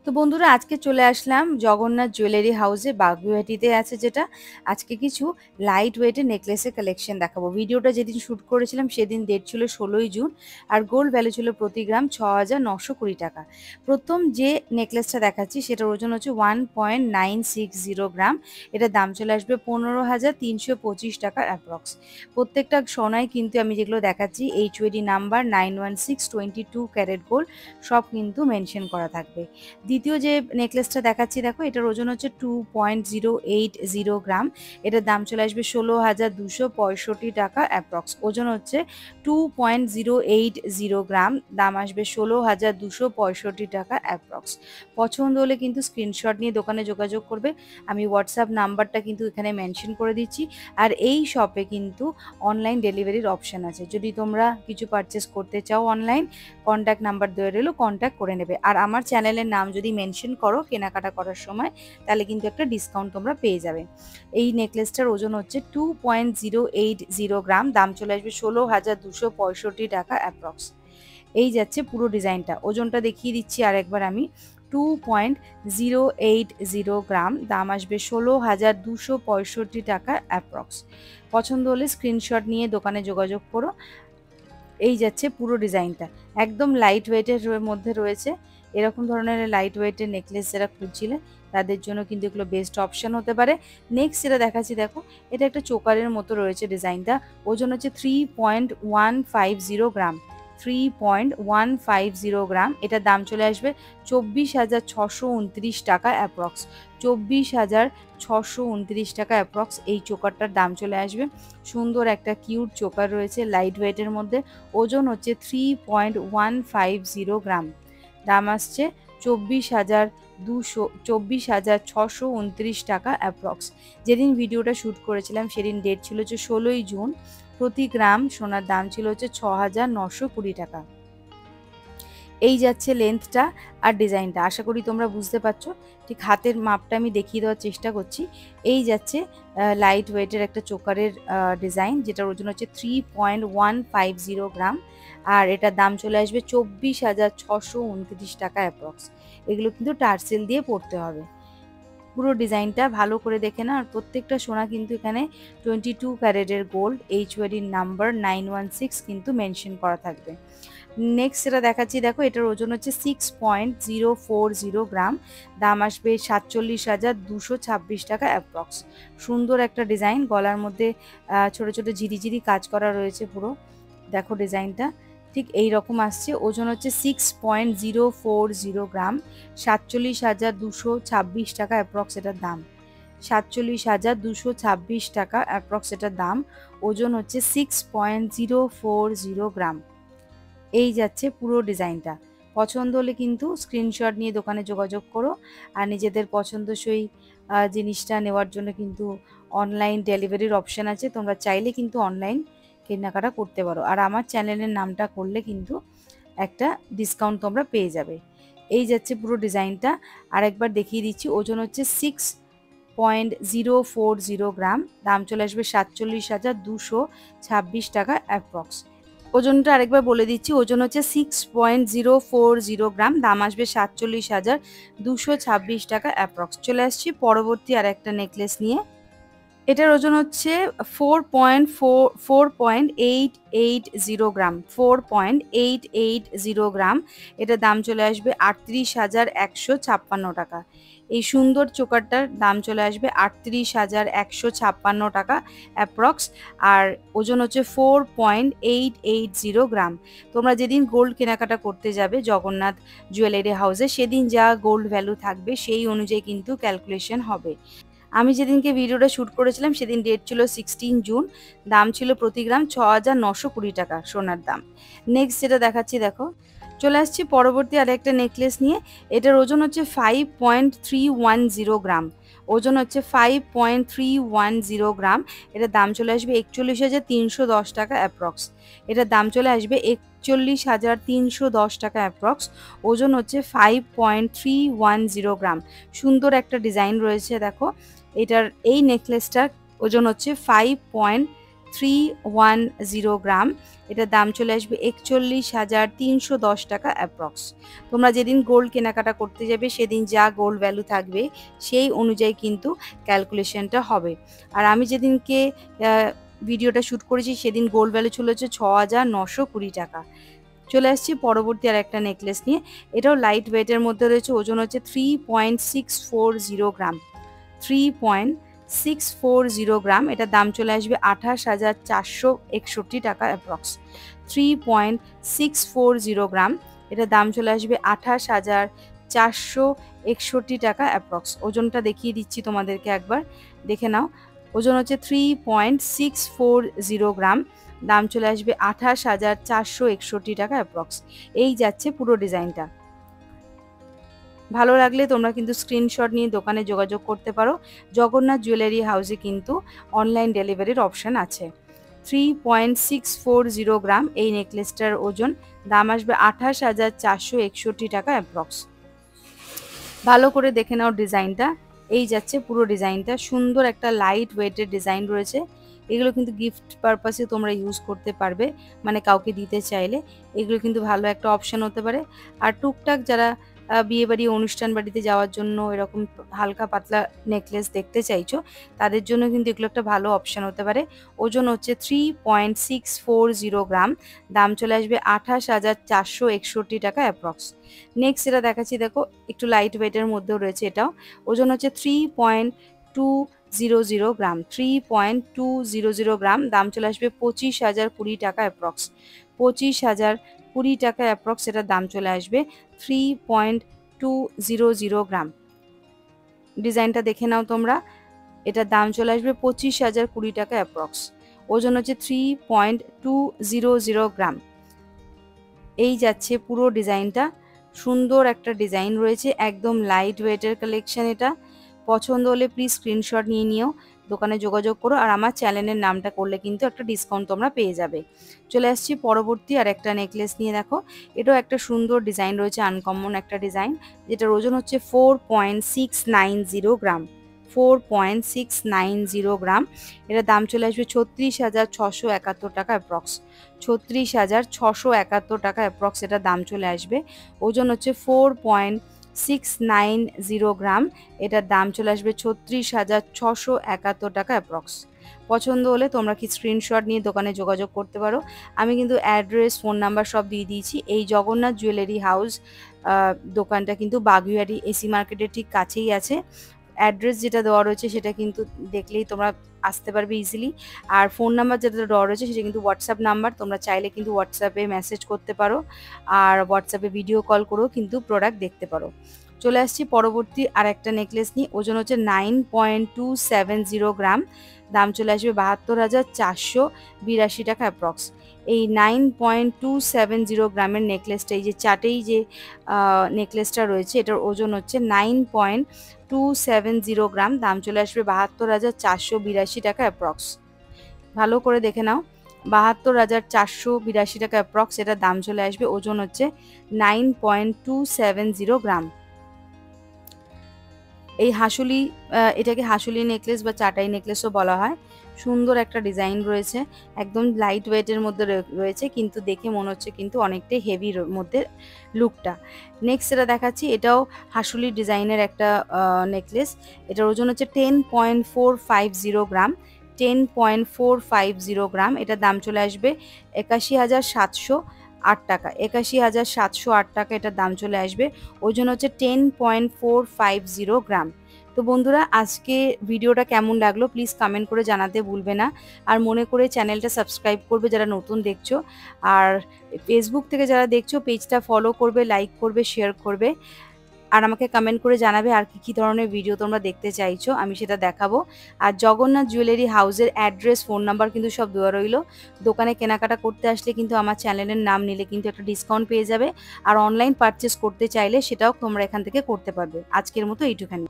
তো বন্ধুরা আজকে চলে আসলাম জগন্নাথ জুয়েলারি হাউসে বাগুইআটিতে আছে যেটা। আজকে কিছু লাইট ওয়েটের নেকলেসের কালেকশন দেখাবো। ভিডিওটা যেদিন শ্যুট করেছিলাম সেদিন ডেট ছিল 16ই জুন আর গোল্ড ভ্যালু ছিল প্রতি গ্রাম ৬,৯২০ টাকা। প্রথম যে নেকলেসটা দেখাচ্ছি সেটার ওজন হচ্ছে 1.960 গ্রাম। এটার দাম চলে আসবে 15,325 টাকা অ্যাপ্রক্স। প্রত্যেকটা সোনায় কিন্তু আমি যেগুলো দেখাচ্ছি HUID নাম্বার 91622 ক্যারেট গোল্ড সব কিন্তু মেনশন করা থাকবে। দ্বিতীয় যে নেকলেসটা দেখাচ্ছি দেখো, এটার ওজন হচ্ছে 2.080 গ্রাম। এটার দাম চলে আসবে 16,265 টাকা অ্যাপ্রক্স। ওজন হচ্ছে 2.080 গ্রাম, দাম আসবে 16,265 টাকা অ্যাপ্রক্স। পছন্দ হলে কিন্তু স্ক্রিনশট নিয়ে দোকানে যোগাযোগ করবে। আমি হোয়াটসঅ্যাপ নাম্বারটা কিন্তু এখানে মেনশন করে দিচ্ছি। আর এই শপে কিন্তু অনলাইন ডেলিভারির অপশান আছে। যদি তোমরা কিছু পারচেস করতে চাও অনলাইন, কন্ট্যাক্ট নাম্বার দেওয়া রইলো, কন্ট্যাক্ট করে নেবে। আর আমার চ্যানেলের নাম যদি মেনশন করো কেনাকাটা করার সময়, তাহলে কিন্তু একটা ডিসকাউন্ট তোমরা পেয়ে যাবে। এই নেকলেসটার ওজন হচ্ছে 2.080 গ্রাম, দাম চলে আসবে 16,265 টাকা অ্যাপ্রক্স। এই যাচ্ছে পুরো ডিজাইনটা। ওজনটা দেখিয়ে দিচ্ছি আর একবার আমি। 2.080 গ্রাম, দাম আসবে 16,265 টাকা অ্যাপ্রক্স। পছন্দ হলে স্ক্রিনশট নিয়ে দোকানে যোগাযোগ করো। এই যাচ্ছে পুরো ডিজাইনটা, একদম লাইট ওয়েটের মধ্যে রয়েছে। এরকম ধরনের লাইট ওয়েটের নেকলেস যারা খুঁজছিলে তাদের জন্য কিন্তু এগুলো বেস্ট অপশন হতে পারে। নেক্সট যেটা দেখাচ্ছি দেখো, এটা একটা চোকারের মতো রয়েছে ডিজাইনটা। ওজন হচ্ছে 3.150 গ্রাম। 3.150 গ্রাম, এটার দাম চলে আসবে 24,629 টাকা অ্যাপ্রক্স। 24,629 টাকা অ্যাপ্রক্স এই চোকারটার দাম চলে আসবে। সুন্দর একটা কিউট চোকার রয়েছে লাইট ওয়েটের মধ্যে। ওজন হচ্ছে 3.150 গ্রাম, দাম আসছে 24,629 টাকা অ্যাপ্রক্স। যেদিন ভিডিওটা শ্যুট করেছিলাম সেদিন ডেট ছিল হচ্ছে 16ই জুন। প্রতি গ্রাম সোনার দাম ছিল হচ্ছে 6,920 টাকা। এই যাচ্ছে লেন্থটা আর ডিজাইনটা, আশা করি তোমরা বুঝতে পারছো। ঠিক হাতের মাপটা আমি দেখিয়ে দেওয়ার চেষ্টা করছি। এই যাচ্ছে লাইট ওয়েটের একটা চোকারের ডিজাইন, যেটার ওজন হচ্ছে 3.150 গ্রাম। আর এটার দাম চলে আসবে 24,629 টাকা অ্যাপ্রক্স। এগুলো কিন্তু টার্সেল দিয়ে পড়তে হবে। পুরো ডিজাইনটা ভালো করে দেখে না। আর প্রত্যেকটা সোনা কিন্তু এখানে 22 ক্যারেটের গোল্ড, HUID নাম্বার 916 কিন্তু মেনশন করা থাকবে। নেক্সট যেটা দেখাচ্ছি দেখো, এটার ওজন হচ্ছে 6.040 গ্রাম, দাম আসবে 47,226 টাকা অ্যাপ্রক্স। সুন্দর একটা ডিজাইন, গলার মধ্যে ছোট ছোট ঝিরিঝিরি কাজ করা রয়েছে পুরো। দেখো ডিজাইনটা ঠিক এই রকম আসছে। ওজন হচ্ছে 6.040 গ্রাম, 47,226 টাকা অ্যাপ্রক্স এটার দাম। 47,226 টাকা অ্যাপ্রক্স এটার দাম। ওজন হচ্ছে 6.040 গ্রাম। এই যাচ্ছে পুরো ডিজাইনটা। পছন্দ হলে কিন্তু স্ক্রিনশট নিয়ে দোকানে যোগাযোগ করো। আর নিজেদের পছন্দসই জিনিসটা নেওয়ার জন্য কিন্তু অনলাইন ডেলিভারির অপশান আছে, তোমরা চাইলে কিন্তু অনলাইন কেনাকাটা করতে পারো। আর আমার চ্যানেলের নামটা করলে কিন্তু একটা ডিসকাউন্ট তোমরা পেয়ে যাবে। এই যাচ্ছে পুরো ডিজাইনটা, আরেকবার দেখিয়ে দিচ্ছি। ওজন হচ্ছে 6.040 গ্রাম, দাম চলে আসবে 47,226 টাকা অ্যাপ্রক্স। ওজনটা আরেকবার বলে দিচ্ছি, ওজন হচ্ছে 6.040 গ্রাম, দাম আসবে 47,226 টাকা অ্যাপ্রক্স। চলে আসছি পরবর্তী আর একটা নেকলেস নিয়ে। এটার ওজন হচ্ছে 4.880 গ্রাম। 4.880 গ্রাম, এটার দাম চলে আসবে 38,156 টাকা। এই সুন্দর চোকারটার দাম চলে আসবে 38,156 টাকা অ্যাপ্রক্স। আর ওজন হচ্ছে 4.880 গ্রাম। তোমরা যেদিন গোল্ড কেনাকাটা করতে যাবে জগন্নাথ জুয়েলারি হাউসে, সেদিন যা গোল্ড ভ্যালু থাকবে সেই অনুযায়ী কিন্তু ক্যালকুলেশন হবে। আমি যেদিনকে ভিডিওটা শ্যুট করেছিলাম সেদিন ডেট ছিল 16 জুন, দাম ছিল প্রতি গ্রাম 6,920 টাকা সোনার দাম। নেক্সট যেটা দেখাচ্ছি দেখো, চলে আসছি পরবর্তী আরেকটা নেকলেস নিয়ে। এটার ওজন হচ্ছে 5.310 গ্রাম। ওজন হচ্ছে 5.310 গ্রাম, এটার দাম চলে আসবে 41,310 টাকা অ্যাপ্রক্স। এটার দাম চলে আসবে 41,310 টাকা অ্যাপ্রক্স। ওজন হচ্ছে 5.310 গ্রাম। সুন্দর একটা ডিজাইন রয়েছে দেখো। এটার এই নেকলেসটার ওজন হচ্ছে 310 গ্রাম, এটার দাম চলে আসবে 41,310 টাকা অ্যাপ্রক্স। তোমরা যেদিন গোল্ড কেনাকাটা করতে যাবে সেদিন যা গোল্ড ভ্যালু থাকবে সেই অনুযায়ী কিন্তু ক্যালকুলেশনটা হবে। আর আমি যেদিনকে ভিডিওটা শ্যুট করেছি সেদিন গোল্ড ভ্যালু ছিল হচ্ছে 6,920 টাকা। চলে আসছি পরবর্তী আর একটা নেকলেস নিয়ে। এটাও লাইট ওয়েটের মধ্যে রয়েছে, ওজন হচ্ছে 3.640 গ্রাম। 3.640 গ্রাম, এটার দাম চলে আসবে 28,461 টাকা অ্যাপ্রক্স। 3.640 গ্রাম, এটার দাম চলে আসবে 28,461 টাকা অ্যাপ্রক্স। ওজনটা দেখিয়ে দিচ্ছি তোমাদেরকে, একবার দেখে নাও। ওজন হচ্ছে 3.640 গ্রাম, দাম চলে আসবে 28,461 টাকা অ্যাপ্রক্স। এই যাচ্ছে পুরো ডিজাইনটা। ভালো লাগলে তোমরা কিন্তু স্ক্রিনশট নিয়ে দোকানে যোগাযোগ করতে পারো। জগন্নাথ জুয়েলারি হাউসে কিন্তু অনলাইন ডেলিভারির অপশান আছে। 3.640 গ্রাম এই নেকলেসটার ওজন, দাম আসবে 28,461 টাকা অ্যাপ্রক্স। ভালো করে দেখে নাও ডিজাইনটা। এই যাচ্ছে পুরো ডিজাইনটা, সুন্দর একটা লাইট ওয়েটের ডিজাইন রয়েছে। এগুলো কিন্তু গিফট পারপাসে তোমরা ইউজ করতে পারবে, মানে কাউকে দিতে চাইলে এগুলো কিন্তু ভালো একটা অপশান হতে পারে। আর টুকটাক যারা বিয়েবাড়ি অনুষ্ঠান বাড়িতে যাওয়ার জন্য এরকম হালকা পাতলা নেকলেস দেখতে চাইছো, তাদের জন্য কিন্তু এগুলো একটা ভালো অপশান হতে পারে। ওজন হচ্ছে 3.640 গ্রাম, দাম চলে আসবে 28,461 টাকা অ্যাপ্রক্স। নেক্সট যেটা দেখাচ্ছি দেখো, একটু লাইট ওয়েটের মধ্যেও রয়েছে এটাও। ওজন হচ্ছে 3.200 গ্রাম। 3.200 গ্রাম, দাম চলে আসবে 25,020 টাকা অ্যাপ্রক্স। 25,020 টাকা অ্যাপ্রক্স এটার দাম চলে আসবে। 3.200 গ্রাম, ডিজাইনটা দেখে নাও তোমরা। এটার দাম চলে আসবে 25,020 টাকা অ্যাপ্রক্স। ওজন হচ্ছে 3.200 গ্রাম। এই যাচ্ছে পুরো ডিজাইনটা, সুন্দর একটা ডিজাইন রয়েছে, একদম লাইট ওয়েটের কালেকশন। এটা পছন্দ হলে প্লিজ স্ক্রিনশট নিয়ে নিও, দোকানে যোগাযোগ করো। আর আমার চ্যানেলের নামটা করলে কিন্তু একটা ডিসকাউন্ট তোমরা পেয়ে যাবে। চলে আসছি পরবর্তী আর একটা নেকলেস নিয়ে। দেখো, এটাও একটা সুন্দর ডিজাইন রয়েছে, আনকমন একটা ডিজাইন, যেটার ওজন হচ্ছে 4.690 গ্রাম। 4.690 গ্রাম, এটার দাম চলে আসবে 36,671 টাকা অ্যাপ্রক্স। 36,671 টাকা অ্যাপ্রক্স এটার দাম চলে আসবে। ওজন হচ্ছে 4.690 গ্রাম, এটার দাম চলে আসবে 36,671 টাকা অ্যাপ্রক্স। পছন্দ হলে তোমরা কি স্ক্রিনশট নিয়ে দোকানে যোগাযোগ করতে পারো। আমি কিন্তু অ্যাড্রেস, ফোন নাম্বার সব দিয়ে দিয়েছি। এই জগন্নাথ জুয়েলারি হাউস দোকানটা কিন্তু বাগুইয়ারি এসি মার্কেটের ঠিক কাছেই আছে। অ্যাড্রেস যেটা দেওয়া রয়েছে সেটা কিন্তু দেখলেই তোমরা আসতে পারবে ইজিলি। আর ফোন নাম্বার যেটা দেওয়া রয়েছে সেটা কিন্তু হোয়াটসঅ্যাপ নাম্বার, তোমরা চাইলে কিন্তু হোয়াটসঅ্যাপে মেসেজ করতে পারো, আর হোয়াটসঅ্যাপে ভিডিও কল করেও কিন্তু প্রোডাক্ট দেখতে পারো। চলে আসছি পরবর্তী আর একটা নেকলেস নিয়ে। ওজন হচ্ছে 9.270 গ্রাম, দাম চলে আসবে 72,482 টাকা অ্যাপ্রক্স। এই 9.270 গ্রামের নেকলেসটা, এই যে চাটেই যে নেকলেসটা রয়েছে, এটার ওজন হচ্ছে 9.270 গ্রাম, দাম চলে আসবে 72,482 টাকা অ্যাপ্রক্স। ভালো করে দেখে নাও, 72,482 টাকা অ্যাপ্রক্স এটার দাম চলে আসবে। ওজন হচ্ছে 9.270 গ্রাম। এই হাসুলি, এটাকে হাসুলি নেকলেস বা চাটাই নেকলেসও বলা হয়। সুন্দর একটা ডিজাইন রয়েছে, একদম লাইট ওয়েটের মধ্যে রয়েছে, কিন্তু দেখে মনে হচ্ছে কিন্তু অনেকটাই হেভির মধ্যে লুকটা। নেক্সট যেটা দেখাচ্ছি, এটাও হাসুলি ডিজাইনের একটা নেকলেস। এটার ওজন হচ্ছে 10.450 গ্রাম। 10.450 গ্রাম, এটার দাম চলে আসবে 81,708 টাকা। 81,708 টাকা এটার দাম চলে আসবে। ওজন হচ্ছে 10.450 গ্রাম। তো বন্ধুরা, আজকে ভিডিওটা কেমন লাগলো প্লিজ কমেন্ট করে জানাতে ভুলবে না। আর মনে করে চ্যানেলটা সাবস্ক্রাইব করবে যারা নতুন দেখছো। আর ফেসবুক থেকে যারা দেখছো পেজটা ফলো করবে, লাইক করবে, শেয়ার করবে। আর আমাকে কমেন্ট করে জানাবে আর কি ধরনের ভিডিও তোমরা দেখতে চাইছো, আমি সেটা দেখাবো। আর জগন্নাথ জুয়েলারি হাউসের অ্যাড্রেস, ফোন নাম্বার কিন্তু সব দেওয়া রইলো। দোকানে কেনাকাটা করতে আসলে কিন্তু আমার চ্যানেলের নাম নিলে কিন্তু একটা ডিসকাউন্ট পেয়ে যাবে। আর অনলাইন পারচেস করতে চাইলে সেটাও তোমরা এখান থেকে করতে পারবে। আজকের মতো এইটুখানি।